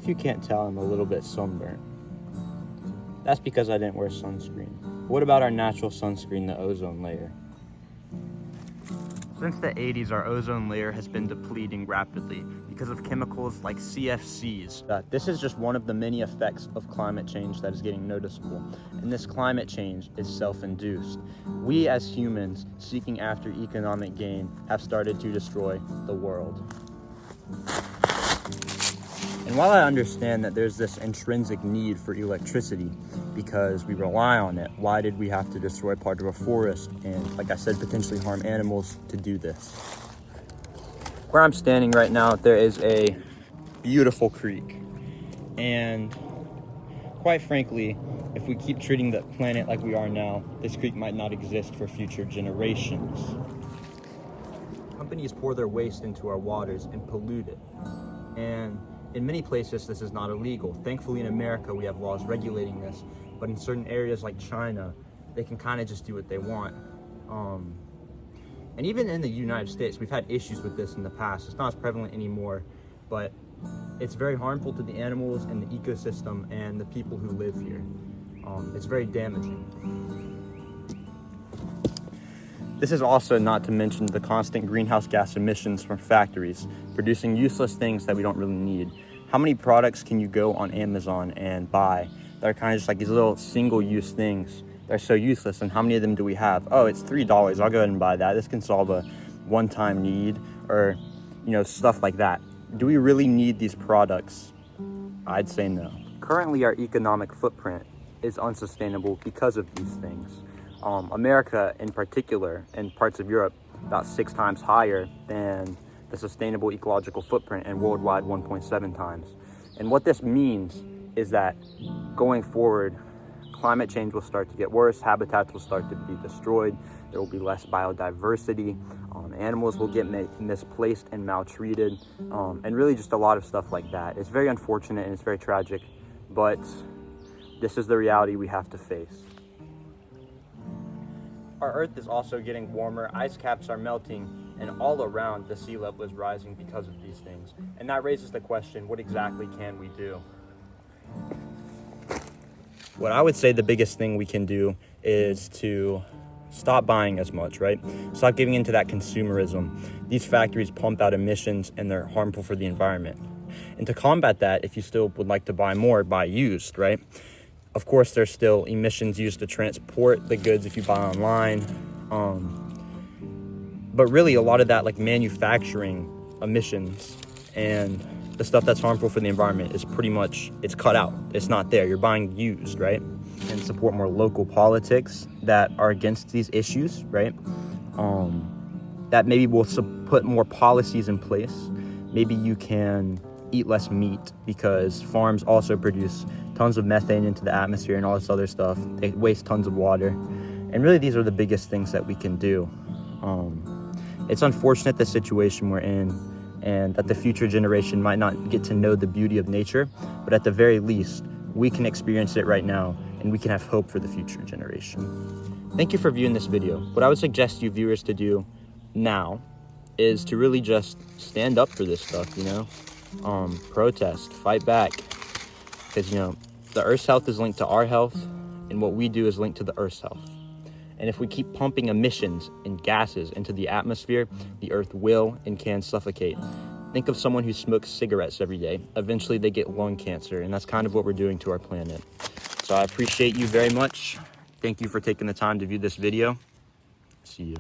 If you can't tell, I'm a little bit sunburnt. That's because I didn't wear sunscreen. What about our natural sunscreen, the ozone layer? Since the 80s, our ozone layer has been depleting rapidly because of chemicals like CFCs. This is just one of the many effects of climate change that is getting noticeable. And this climate change is self-induced. We as humans, seeking after economic gain, have started to destroy the world. And while I understand that there's this intrinsic need for electricity because we rely on it, why did we have to destroy part of a forest and, like I said, potentially harm animals to do this? Where I'm standing right now, there is a beautiful creek. And quite frankly, if we keep treating the planet like we are now, this creek might not exist for future generations. Companies pour their waste into our waters and pollute it. And in many places, this is not illegal. Thankfully, in America, we have laws regulating this. But in certain areas like China, they can kind of just do what they want. And even in the United States, we've had issues with this in the past. It's not as prevalent anymore, but it's very harmful to the animals and the ecosystem and the people who live here. It's very damaging. This is also not to mention the constant greenhouse gas emissions from factories, producing useless things that we don't really need. How many products can you go on Amazon and buy that are kind of just like these little single-use things that are so useless, and how many of them do we have? Oh, it's $3, I'll go ahead and buy that. This can solve a one-time need, or, stuff like that. Do we really need these products? I'd say no. Currently, our economic footprint is unsustainable because of these things. America in particular, and parts of Europe, about 6 times higher than the sustainable ecological footprint, and worldwide 1.7 times. And what this means is that going forward, climate change will start to get worse, habitats will start to be destroyed, there will be less biodiversity, animals will get misplaced and maltreated, and really just a lot of stuff like that. It's very unfortunate and it's very tragic, but this is the reality we have to face. Our Earth is also getting warmer, ice caps are melting, and all around the sea level is rising because of these things. And that raises the question, what exactly can we do? What I would say the biggest thing we can do is to stop buying as much, right? Stop giving into that consumerism. These factories pump out emissions and they're harmful for the environment. And to combat that, if you still would like to buy more, buy used, right? Of course, there's still emissions used to transport the goods if you buy online. But really a lot of that like manufacturing emissions and the stuff that's harmful for the environment is pretty much, it's cut out. It's not there. You're buying used, right? And support more local politics that are against these issues, right? That maybe will put more policies in place. Maybe you can eat less meat because farms also produce tons of methane into the atmosphere and all this other stuff. They waste tons of water. And really these are the biggest things that we can do. It's unfortunate the situation we're in and that the future generation might not get to know the beauty of nature, but at the very least, we can experience it right now and we can have hope for the future generation. Thank you for viewing this video. What I would suggest you viewers to do now is to really just stand up for this stuff, protest, fight back, because the Earth's health is linked to our health, and what we do is linked to the Earth's health. And if we keep pumping emissions and gases into the atmosphere, the Earth will and can suffocate. Think of someone who smokes cigarettes every day. Eventually they get lung cancer, and that's kind of what we're doing to our planet. So I appreciate you very much. Thank you for taking the time to view this video. See you.